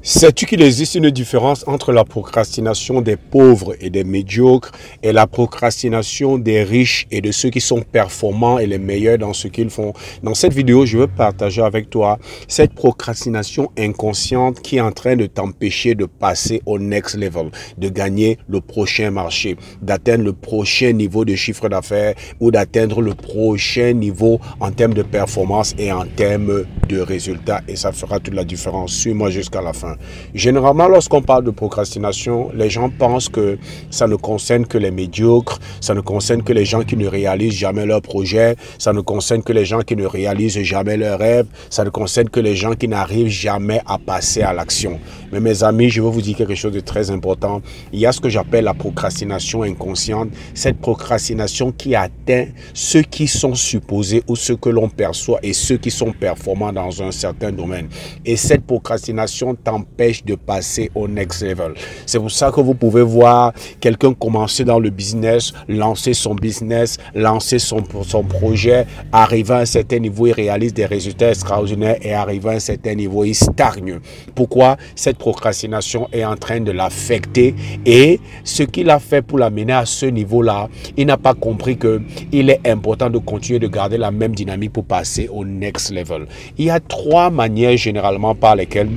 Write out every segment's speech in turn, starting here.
Sais-tu qu'il existe une différence entre la procrastination des pauvres et des médiocres et la procrastination des riches et de ceux qui sont performants et les meilleurs dans ce qu'ils font? Dans cette vidéo, je veux partager avec toi cette procrastination inconsciente qui est en train de t'empêcher de passer au next level, de gagner le prochain marché, d'atteindre le prochain niveau de chiffre d'affaires ou d'atteindre le prochain niveau en termes de performance et en termes de résultats. Et ça fera toute la différence. Suis-moi jusqu'à la fin. Généralement, lorsqu'on parle de procrastination, les gens pensent que ça ne concerne que les médiocres, ça ne concerne que les gens qui ne réalisent jamais leurs projets, ça ne concerne que les gens qui ne réalisent jamais leurs rêves, ça ne concerne que les gens qui n'arrivent jamais à passer à l'action. Mais mes amis, je veux vous dire quelque chose de très important. Il y a ce que j'appelle la procrastination inconsciente, cette procrastination qui atteint ceux qui sont supposés ou ceux que l'on perçoit et ceux qui sont performants dans un certain domaine. Et cette procrastination t'empêche de passer au next level. C'est pour ça que vous pouvez voir quelqu'un commencer dans le business, lancer son business, lancer son projet, arriver à un certain niveau, il réalise des résultats extraordinaires et arriver à un certain niveau, il stagne. Pourquoi? Cette procrastination est en train de l'affecter et ce qu'il a fait pour l'amener à ce niveau-là, il n'a pas compris qu'il est important de continuer de garder la même dynamique pour passer au next level. Il y a trois manières généralement par lesquelles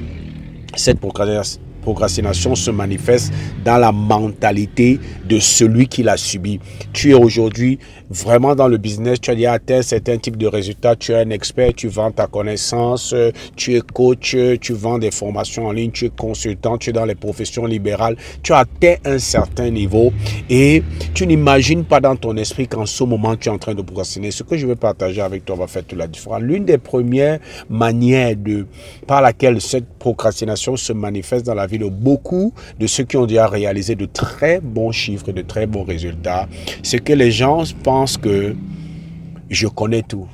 cette procrastination se manifeste dans la mentalité de celui qui l'a subi. Tu es aujourd'hui vraiment dans le business, tu as déjà atteint certains types de résultats, tu es un expert, tu vends ta connaissance, tu es coach, tu vends des formations en ligne, tu es consultant, tu es dans les professions libérales, tu as atteint un certain niveau et tu n'imagines pas dans ton esprit qu'en ce moment tu es en train de procrastiner. Ce que je vais partager avec toi va faire toute la différence. L'une des premières manières par laquelle cette procrastination se manifeste dans la vie de beaucoup de ceux qui ont déjà réalisé de très bons chiffres et de très bons résultats, c'est que les gens pensent que je connais tout.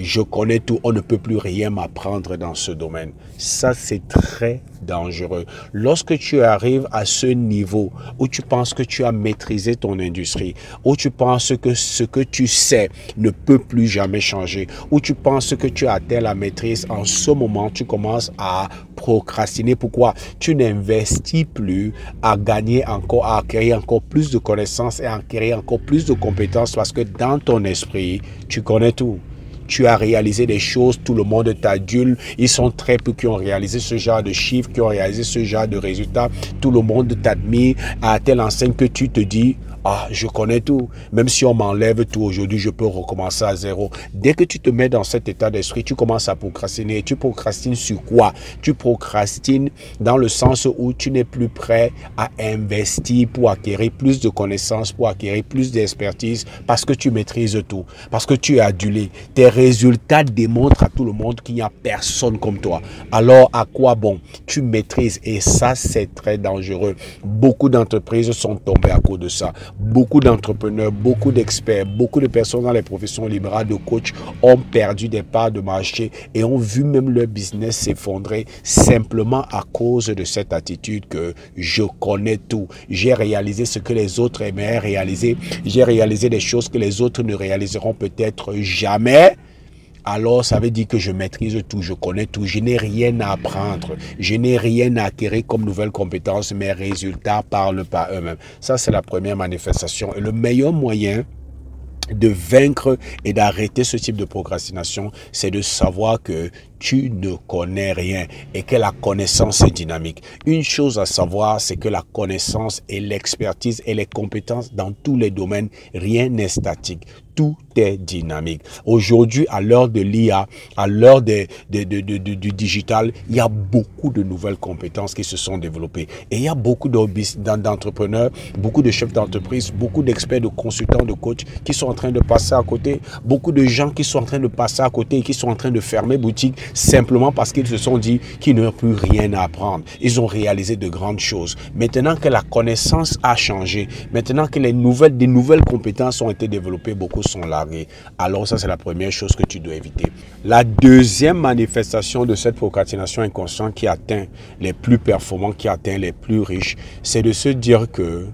Je connais tout, on ne peut plus rien m'apprendre dans ce domaine. Ça, c'est très dangereux. Lorsque tu arrives à ce niveau où tu penses que tu as maîtrisé ton industrie, où tu penses que ce que tu sais ne peut plus jamais changer, où tu penses que tu as atteint la maîtrise, en ce moment, tu commences à procrastiner. Pourquoi? Tu n'investis plus à gagner encore, à acquérir encore plus de connaissances et à acquérir encore plus de compétences parce que dans ton esprit, tu connais tout. Tu as réalisé des choses, tout le monde t'adule. Ils sont très peu qui ont réalisé ce genre de chiffres, qui ont réalisé ce genre de résultats. Tout le monde t'admire à telle enseigne que tu te dis « Ah, je connais tout. Même si on m'enlève tout aujourd'hui, je peux recommencer à zéro. » Dès que tu te mets dans cet état d'esprit, tu commences à procrastiner. Tu procrastines sur quoi? Tu procrastines dans le sens où tu n'es plus prêt à investir pour acquérir plus de connaissances, pour acquérir plus d'expertise, parce que tu maîtrises tout, parce que tu es adulé. Tes résultats démontrent à tout le monde qu'il n'y a personne comme toi. Alors, à quoi bon? Tu maîtrises et ça, c'est très dangereux. Beaucoup d'entreprises sont tombées à cause de ça. Beaucoup d'entrepreneurs, beaucoup d'experts, beaucoup de personnes dans les professions libérales de coach ont perdu des parts de marché et ont vu même leur business s'effondrer simplement à cause de cette attitude que je connais tout. J'ai réalisé ce que les autres aimeraient réaliser. J'ai réalisé des choses que les autres ne réaliseront peut-être jamais. Alors, ça veut dire que je maîtrise tout, je connais tout, je n'ai rien à apprendre, je n'ai rien à acquérir comme nouvelle compétence, mes résultats parlent par eux-mêmes. Ça, c'est la première manifestation. Et le meilleur moyen de vaincre et d'arrêter ce type de procrastination, c'est de savoir que tu ne connais rien et que la connaissance est dynamique. Une chose à savoir, c'est que la connaissance et l'expertise et les compétences dans tous les domaines, rien n'est statique. Tout est dynamique. Aujourd'hui, à l'heure de l'IA, à l'heure du digital, il y a beaucoup de nouvelles compétences qui se sont développées. Et il y a beaucoup d'entrepreneurs, beaucoup de chefs d'entreprise, beaucoup d'experts, de consultants, de coachs qui sont en train de passer à côté. Beaucoup de gens qui sont en train de passer à côté et qui sont en train de fermer boutique simplement parce qu'ils se sont dit qu'ils n'ont plus rien à apprendre. Ils ont réalisé de grandes choses. Maintenant que la connaissance a changé, maintenant que des nouvelles compétences ont été développées, beaucoup sont largués. Alors ça, c'est la première chose que tu dois éviter. La deuxième manifestation de cette procrastination inconsciente qui atteint les plus performants, qui atteint les plus riches, c'est de se dire que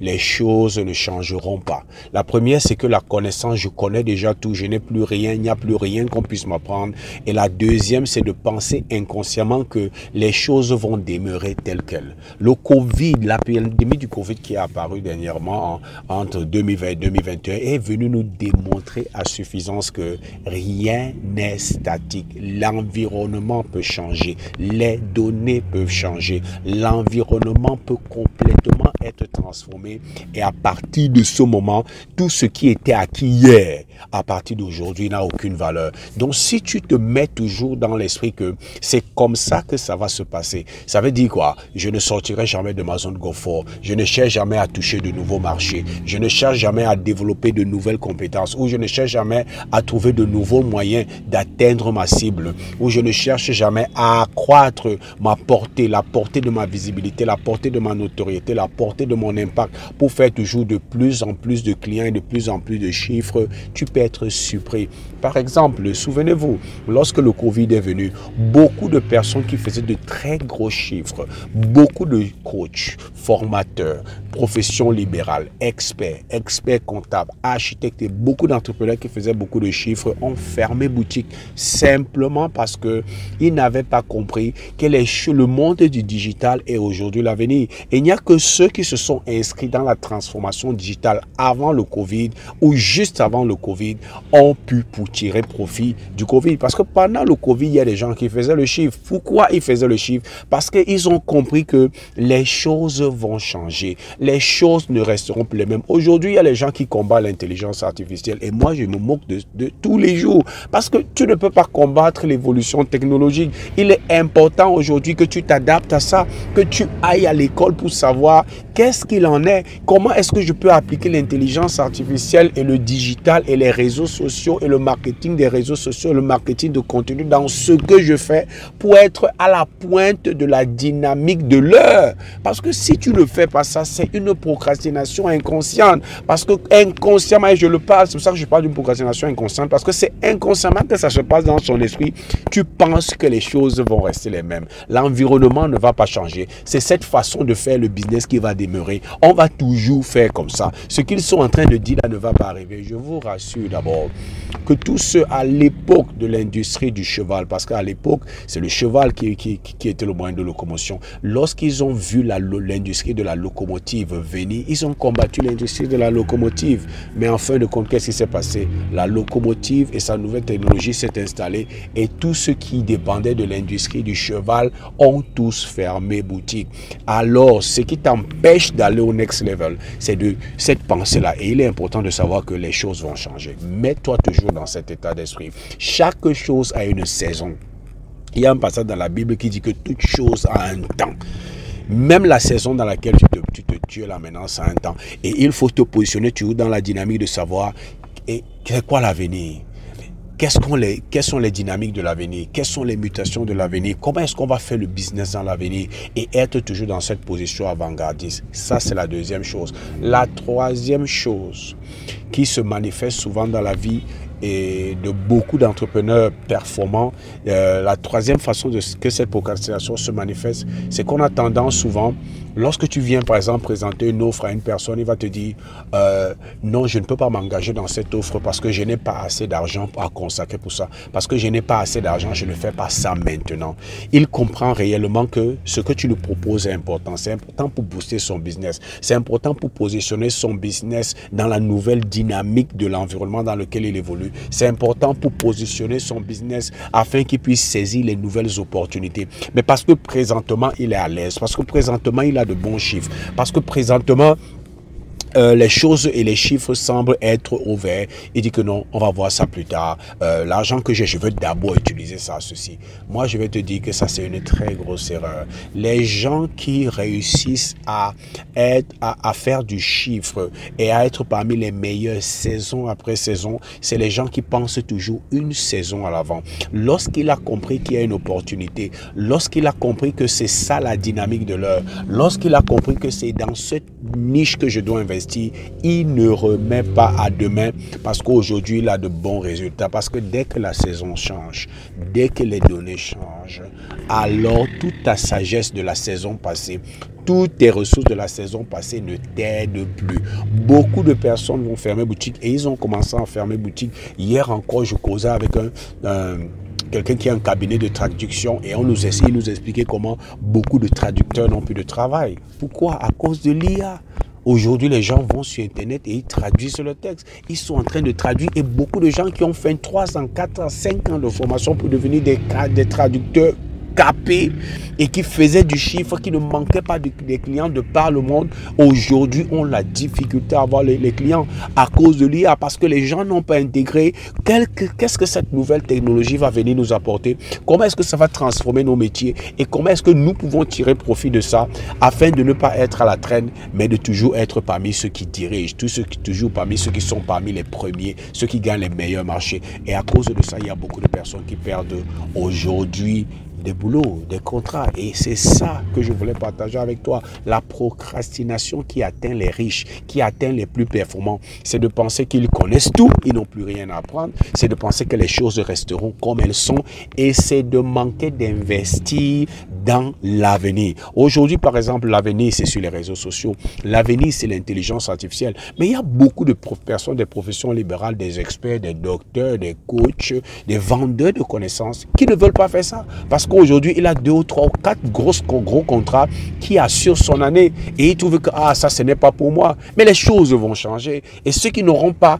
les choses ne changeront pas. La première, c'est que la connaissance, je connais déjà tout, je n'ai plus rien, il n'y a plus rien qu'on puisse m'apprendre. Et la deuxième, c'est de penser inconsciemment que les choses vont demeurer telles quelles. Le Covid, la pandémie du Covid qui est apparue dernièrement entre 2020 et 2021 est venue nous démontrer à suffisance que rien n'est statique. L'environnement peut changer, les données peuvent changer, l'environnement peut complètement être transformé et à partir de ce moment, tout ce qui était acquis hier, à partir d'aujourd'hui, n'a aucune valeur. Donc, si tu te mets toujours dans l'esprit que c'est comme ça que ça va se passer, ça veut dire quoi? Je ne sortirai jamais de ma zone de confort, je ne cherche jamais à toucher de nouveaux marchés, je ne cherche jamais à développer de nouvelles compétences, ou je ne cherche jamais à trouver de nouveaux moyens d'atteindre ma cible, ou je ne cherche jamais à accroître ma portée, la portée de ma visibilité, la portée de ma notoriété, la portée de mon impact pour faire toujours de plus en plus de clients et de plus en plus de chiffres, tu peux être surpris. Par exemple, souvenez-vous, lorsque le Covid est venu, beaucoup de personnes qui faisaient de très gros chiffres, beaucoup de coachs, formateurs, professions libérales, experts comptables, architectes et beaucoup d'entrepreneurs qui faisaient beaucoup de chiffres ont fermé boutique simplement parce qu'ils n'avaient pas compris que le monde du digital est aujourd'hui l'avenir. Et il n'y a que ceux qui se sont inscrits dans la transformation digitale avant le Covid ou juste avant le Covid ont pu tirer profit du Covid. Parce que pendant le Covid, il y a des gens qui faisaient le chiffre. Pourquoi ils faisaient le chiffre? Parce qu'ils ont compris que les choses vont changer. Les choses ne resteront plus les mêmes. Aujourd'hui, il y a les gens qui combattent l'intelligence artificielle et moi, je me moque de tous les jours parce que tu ne peux pas combattre l'évolution technologique. Il est important aujourd'hui que tu t'adaptes à ça, que tu ailles à l'école pour savoir qu'est-ce qu'il en est, comment est-ce que je peux appliquer l'intelligence artificielle et le digital et les réseaux sociaux et le marketing des réseaux sociaux, le marketing de contenu dans ce que je fais pour être à la pointe de la dynamique de l'heure. Parce que si tu ne fais pas ça, c'est une procrastination inconsciente. Parce que inconsciemment, et je le parle, c'est pour ça que je parle d'une procrastination inconsciente, parce que c'est inconsciemment que ça se passe dans son esprit. Tu penses que les choses vont rester les mêmes. L'environnement ne va pas changer. C'est cette façon de faire le business qui va demeurer. On va toujours faire comme ça. Ce qu'ils sont en train de dire là ne va pas arriver. Je vous rassure d'abord que tous ceux à l'époque de l'industrie du cheval, parce qu'à l'époque, c'est le cheval qui était le moyen de locomotion. Lorsqu'ils ont vu l'industrie de la locomotive venir, ils ont combattu l'industrie de la locomotive. Mais en fin de compte, qu'est-ce qui s'est passé? La locomotive et sa nouvelle technologie s'est installée et tous ceux qui dépendaient de l'industrie du cheval ont tous fermé boutique. Alors, ce qui t'empêche d'aller au next level, c'est de cette pensée-là. Et il est important de savoir que les choses vont changer. Mets-toi toujours dans cet état d'esprit. Chaque chose a une saison. Il y a un passage dans la Bible qui dit que toute chose a un temps. Même la saison dans laquelle tu es là maintenant, ça a un temps. Et il faut te positionner toujours dans la dynamique de savoir c'est quoi l'avenir. Quelles sont les dynamiques de l'avenir? Quelles sont les mutations de l'avenir? Comment est-ce qu'on va faire le business dans l'avenir? Et être toujours dans cette position avant-gardiste. Ça, c'est la deuxième chose. La troisième chose qui se manifeste souvent dans la vie et de beaucoup d'entrepreneurs performants, la troisième façon que cette procrastination se manifeste, c'est qu'on a tendance souvent, lorsque tu viens par exemple présenter une offre à une personne, il va te dire non, je ne peux pas m'engager dans cette offre parce que je n'ai pas assez d'argent à consacrer pour ça, parce que je n'ai pas assez d'argent, je ne fais pas ça maintenant. Il comprend réellement que ce que tu lui proposes est important. C'est important pour booster son business, c'est important pour positionner son business dans la nouvelle dynamique de l'environnement dans lequel il évolue. C'est important pour positionner son business afin qu'il puisse saisir les nouvelles opportunités. Mais parce que présentement, il est à l'aise, parce que présentement, il a de bons chiffres, parce que présentement, les choses et les chiffres semblent être ouverts. Il dit que non, on va voir ça plus tard. L'argent que j'ai, je veux d'abord utiliser ça à ceci. Moi, je vais te dire que ça, c'est une très grosse erreur. Les gens qui réussissent à faire du chiffre et à être parmi les meilleurs saison après saison, c'est les gens qui pensent toujours une saison à l'avant. Lorsqu'il a compris qu'il y a une opportunité, lorsqu'il a compris que c'est ça la dynamique de l'heure, lorsqu'il a compris que c'est dans cette niche que je dois investir, investir, il ne remet pas à demain parce qu'aujourd'hui, il a de bons résultats. Parce que dès que la saison change, dès que les données changent, alors toute ta sagesse de la saison passée, toutes tes ressources de la saison passée ne t'aident plus. Beaucoup de personnes vont fermer boutique et ils ont commencé à fermer boutique. Hier encore, je causais avec quelqu'un qui a un cabinet de traduction et il nous expliquait comment beaucoup de traducteurs n'ont plus de travail. Pourquoi? À cause de l'IA. Aujourd'hui, les gens vont sur Internet et ils traduisent le texte. Ils sont en train de traduire et beaucoup de gens qui ont fait 3 ans, 4 ans, 5 ans de formation pour devenir des traducteurs capés et qui faisaient du chiffre, qui ne manquaient pas des clients de par le monde, aujourd'hui ont la difficulté à avoir les clients à cause de l'IA parce que les gens n'ont pas intégré qu'est-ce que cette nouvelle technologie va venir nous apporter, comment est-ce que ça va transformer nos métiers et comment est-ce que nous pouvons tirer profit de ça afin de ne pas être à la traîne mais de toujours être parmi ceux qui dirigent, toujours parmi ceux qui sont parmi les premiers, ceux qui gagnent les meilleurs marchés. Et à cause de ça, il y a beaucoup de personnes qui perdent aujourd'hui des boulots, des contrats. Et c'est ça que je voulais partager avec toi. La procrastination qui atteint les riches, qui atteint les plus performants, c'est de penser qu'ils connaissent tout, ils n'ont plus rien à apprendre. C'est de penser que les choses resteront comme elles sont. Et c'est de manquer d'investir dans l'avenir. Aujourd'hui, par exemple, l'avenir, c'est sur les réseaux sociaux. L'avenir, c'est l'intelligence artificielle. Mais il y a beaucoup de personnes, des professions libérales, des experts, des docteurs, des coachs, des vendeurs de connaissances qui ne veulent pas faire ça. Parce qu'aujourd'hui, il a 2 ou 3 ou 4 gros contrats qui assurent son année. Et il trouve que ça, ce n'est pas pour moi. Mais les choses vont changer. Et ceux qui n'auront pas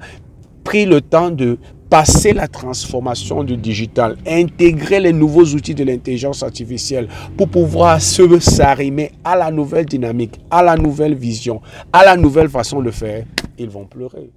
pris le temps de passer la transformation du digital, intégrer les nouveaux outils de l'intelligence artificielle pour pouvoir s'arrimer à la nouvelle dynamique, à la nouvelle vision, à la nouvelle façon de faire, ils vont pleurer.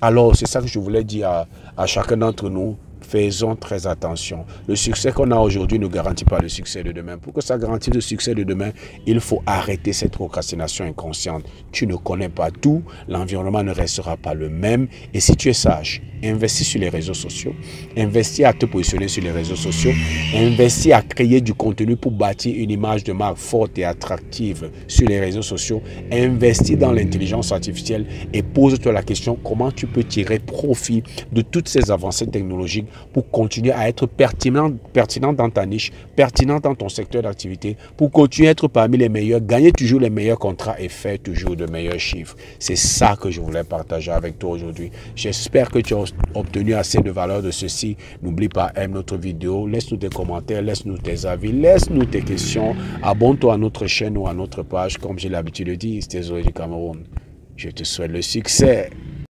Alors, c'est ça que je voulais dire à chacun d'entre nous. Faisons très attention. Le succès qu'on a aujourd'hui ne garantit pas le succès de demain. Pour que ça garantisse le succès de demain, il faut arrêter cette procrastination inconsciente. Tu ne connais pas tout, l'environnement ne restera pas le même. Et si tu es sage, investis sur les réseaux sociaux, investis à te positionner sur les réseaux sociaux, investis à créer du contenu pour bâtir une image de marque forte et attractive sur les réseaux sociaux, investis dans l'intelligence artificielle et pose-toi la question comment tu peux tirer profit de toutes ces avancées technologiques pour continuer à être pertinent dans ta niche, pertinent dans ton secteur d'activité, pour continuer à être parmi les meilleurs, gagner toujours les meilleurs contrats et faire toujours de meilleurs chiffres. C'est ça que je voulais partager avec toi aujourd'hui. J'espère que tu as obtenu assez de valeur de ceci. N'oublie pas, aime notre vidéo, laisse-nous tes commentaires, laisse-nous tes avis, laisse-nous tes questions. Abonne-toi à notre chaîne ou à notre page. Comme j'ai l'habitude de dire, c'était Zoé du Cameroun. Je te souhaite le succès.